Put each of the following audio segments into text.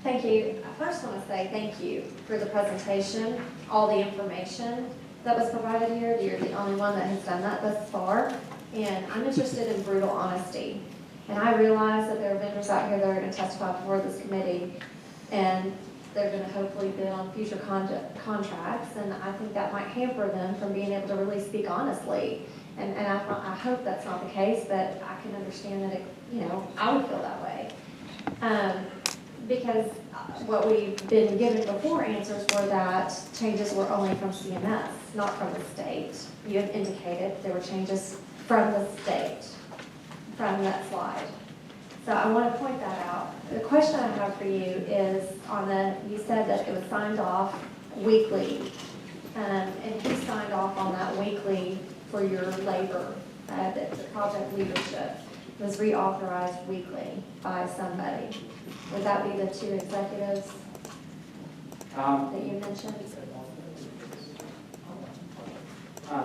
Thank you. I first want to say thank you for the presentation, all the information that was provided here. You're the only one that has done that thus far. And I'm interested in brutal honesty. And I realize that there are vendors out here that are going to testify before this committee, and they're going to hopefully bid on future contracts. And I think that might hamper them from being able to really speak honestly. And I hope that's not the case, but I can understand that I would feel that way. Because what we've been given before answers were that changes were only from CMS, not from the state. You have indicated there were changes from the state, from that slide. So I want to point that out. The question I have for you is you said that it was signed off weekly, and who signed off on that weekly for your labor, the project leadership was reauthorized weekly by somebody. Would that be the two executives that you mentioned?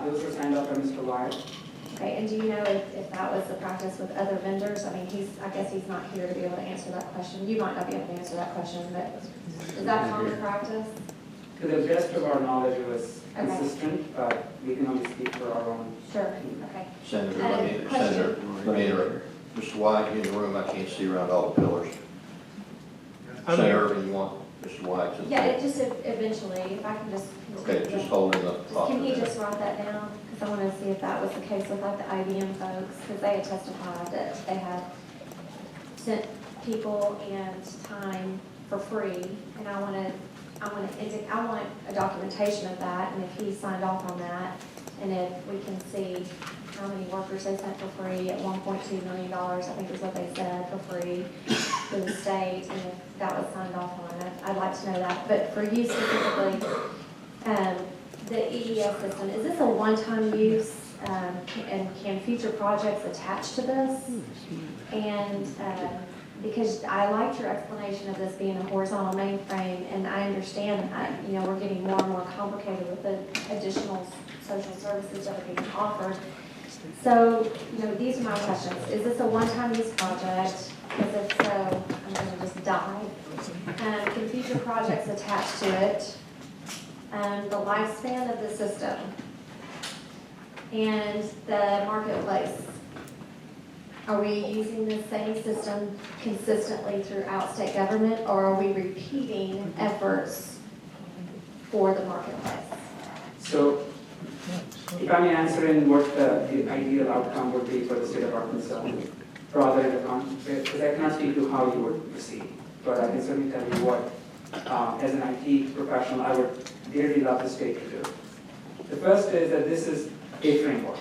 Those were signed off by Mr. Wyatt. Okay, and do you know if that was the practice with other vendors? I mean, I guess he's not here to be able to answer that question. You might not be able to answer that question, but is that common practice? To the best of our knowledge, it was consistent, but we can only speak for our own. Sure, okay. Senator, let me interrupt. Mr. White, in the room, I can't see around all the pillars. Senator Irvin, you want Mr. White to? Yeah, just eventually, if I can just. Okay, just hold it up. Can he just write that down? Because I want to see if that was the case with like the IBM folks, because they had testified that they had sent people and time for free, and I want a documentation of that, and if he signed off on that, and if we can see how many workers they sent for free at $1.2 million, I think is what they said, for free to the state, and if that was signed off on, I'd like to know that. But for you specifically, the EES system, is this a one-time use, and can future projects attach to this? And because I liked your explanation of this being a horizontal mainframe, and I understand, we're getting more and more complicated with the additional social services that are being offered. So, these are my questions. Is this a one-time use project? Because if so, I'm going to just die. Can future projects attach to it? The lifespan of the system and the marketplace. Are we using the same system consistently throughout state government, or are we repeating efforts for the marketplace? So, if I may answer in what the ideal outcome would be for the state of Arkansas, rather than because I cannot speak to how you would proceed, but I can certainly tell you what, as an IT professional, I would dearly love the state to do. The first is that this is a framework,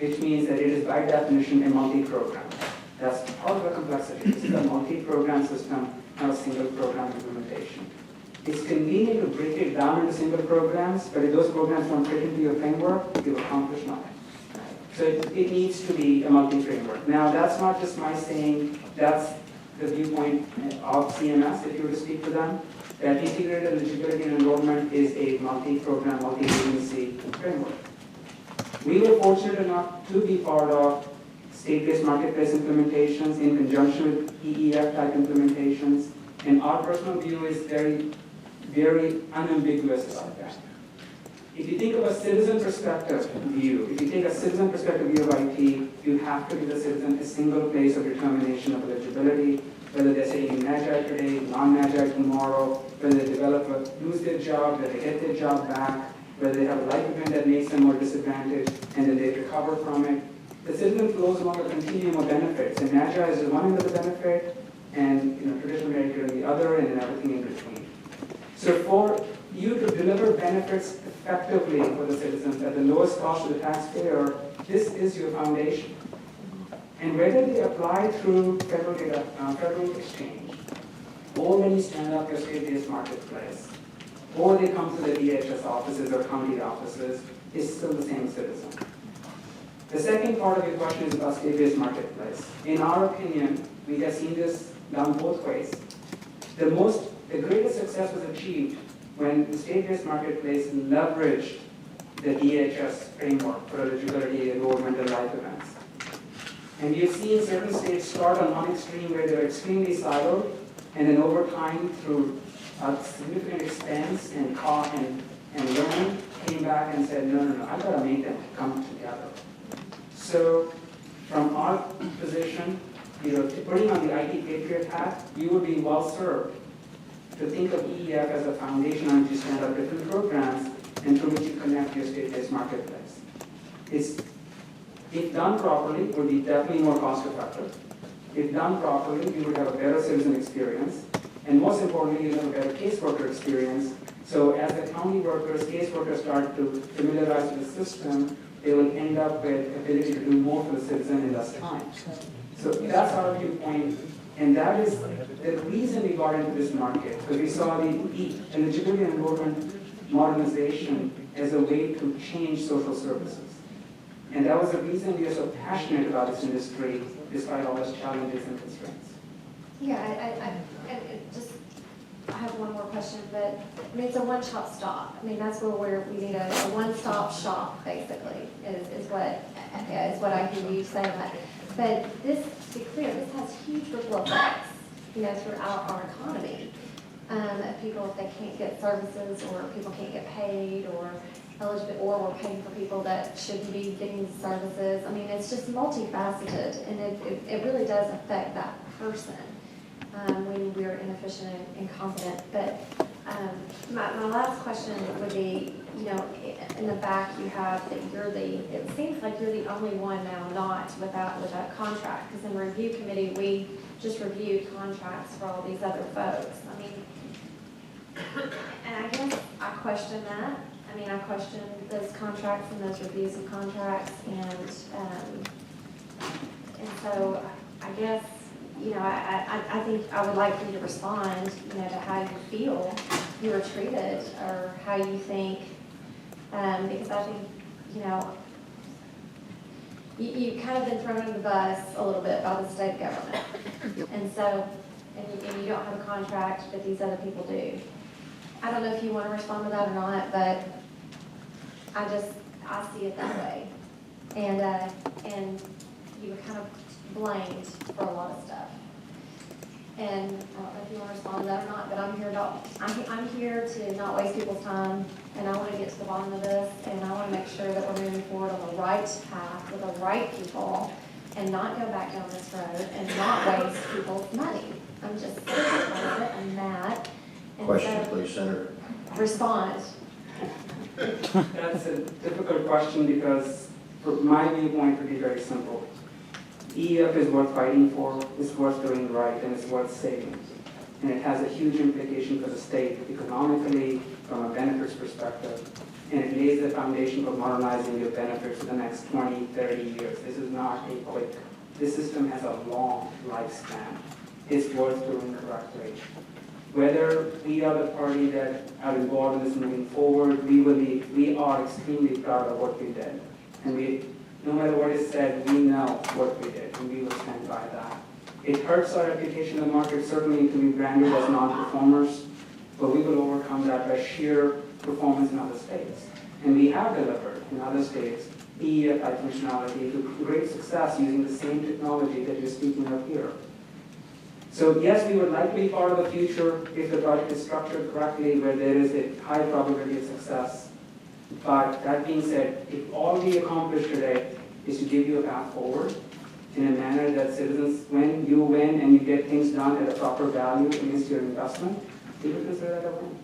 which means that it is by definition a multi-program. That's part of the complexity. This is a multi-program system, not a single program implementation. It's convenient to break it down into single programs, but if those programs don't fit into your framework, you'll accomplish nothing. So it needs to be a multi-framework. Now, that's not just my saying, that's the viewpoint of CMS, if you were to speak to them, that integrated eligibility and enrollment is a multi-program, multi-agency framework. We were fortunate enough to be part of state-based marketplace implementations in conjunction with EEF type implementations, and our personal view is very, very unambiguous about that. If you think of a citizen perspective view, if you take a citizen perspective view of IT, you have to give the citizen a single place of determination of eligibility, whether they're sitting in Magi today, non-Magi tomorrow, whether they lose their job, whether they get their job back, whether they have a life event that makes them more disadvantaged, and then they recover from it. The citizen flows along a continuum of benefits, and Magi is one end of the benefit, and traditional Medicare on the other, and then everything in between. So for you to deliver benefits effectively for the citizens at the lowest cost to the taxpayer, this is your foundation. And whether they apply through federal exchange, or when you stand up your state-based marketplace, or they come to the DHS offices or county offices, is still the same citizen. The second part of your question is about state-based marketplace. In our opinion, we have seen this done both ways. The greatest success was achieved when the state-based marketplace leveraged the DHS framework for eligibility, enrollment, and life events. And we have seen certain states start on one extreme where they're extremely siloed, And then over time, through a significant expense and cost and learning, came back and said, no, I've got to make them come together. So from our position, putting on the IT Patriot hat, you would be well served to think of EEF as a foundation on which you stand up different programs and through which you connect your state-based marketplace. If done properly, would be definitely more cost effective. If done properly, you would have a better citizen experience. And most importantly, you have a better caseworker experience. So as the county workers, caseworkers start to familiarize with the system, they will end up with ability to do more for the citizen in less time. So that's our viewpoint. And that is the reason we got into this market, because we saw the eligibility and enrollment modernization as a way to change social services. And that was the reason we are so passionate about this industry, despite all its challenges and constraints. Yeah, I have one more question, but I mean, it's a one-stop stop. I mean, that's where we need a one-stop shop, basically, is what I hear you saying that. But this, to be clear, this has huge ripple effects, throughout our economy. Of people, if they can't get services, or people can't get paid, or eligible, or we're paying for people that shouldn't be getting services. I mean, it's just multifaceted, and it really does affect that person when we're inefficient and incompetent. But my last question would be, in the back you have that it seems like you're the only one now not without contract, because in the review committee, we just reviewed contracts for all these other folks. I mean, and I guess I question that. I mean, I question those contracts and those reviews of contracts, and so I guess, I think I would like for you to respond, to how you feel you were treated, or how you think, because I think, you kind of been thrown under the bus a little bit by the state government. And so, and you don't have a contract, but these other people do. I don't know if you want to respond to that or not, but I see it that way. And you were kind of blamed for a lot of stuff. And I don't know if you want to respond to that or not, but I'm here to not waste people's time, and I want to get to the bottom of this, and I want to make sure that we're moving forward on the right path with the right people, and not go back down this road and not waste people's money. I'm just sick of it. I'm mad. And Question, so, please, Senator. Respond. That's a difficult question, because my viewpoint would be very simple. EEF is worth fighting for, it's worth doing right, and it's worth saving. And it has a huge implication for the state economically, from a benefits perspective, and it lays the foundation for modernizing your benefits for the next 20, 30 years. This is not a quick, this system has a long lifespan. It's worth doing correctly. Whether we are the party that are involved in this moving forward, we are extremely proud of what we did. And no matter what is said, we know what we did, and we will stand by that. It hurts our reputation in the market, certainly, to be branded as non-performers, but we will overcome that by sheer performance in other states. And we have delivered in other states EEF-type functionality to great success using the same technology that you're speaking of here. So yes, we would like to be part of the future if the project is structured correctly, where there is a high probability of success. But that being said, if all we accomplish today is to give you a path forward in a manner that citizens, when you win and you get things done at a proper value against your investment, we would consider that a win.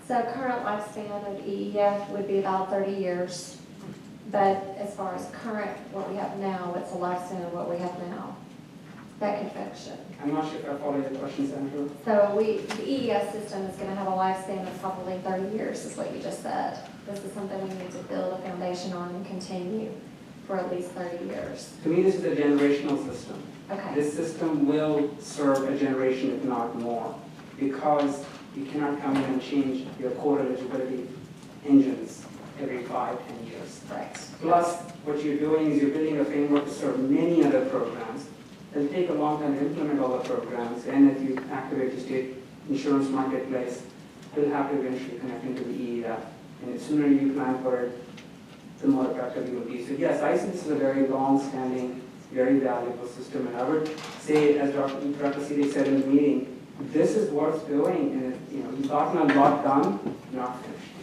So current lifespan of EEF would be about 30 years. But as far as current, what we have now, what's the lifespan of what we have now? That confection. I'm not sure if I follow your question, Senator. So the EEF system is going to have a lifespan of probably 30 years, is what you just said. This is something we need to build a foundation on and continue for at least 30 years. To me, this is a generational system. Okay. This system will serve a generation, if not more, because you cannot come in and change your core eligibility engines every 5, 10 years. Right. Plus, what you're doing is you're building a framework to serve many other programs. It'll take a long time to implement all the programs, and if you activate the state insurance marketplace, you'll have to eventually connect into the EEF. And the sooner you plan for it, the more effective you will be. So yes, I see this as a very long-standing, very valuable system. And I would say, as Dr. Selig said in the meeting, this is worth doing, and, you know, you've gotten a lot done, not finished.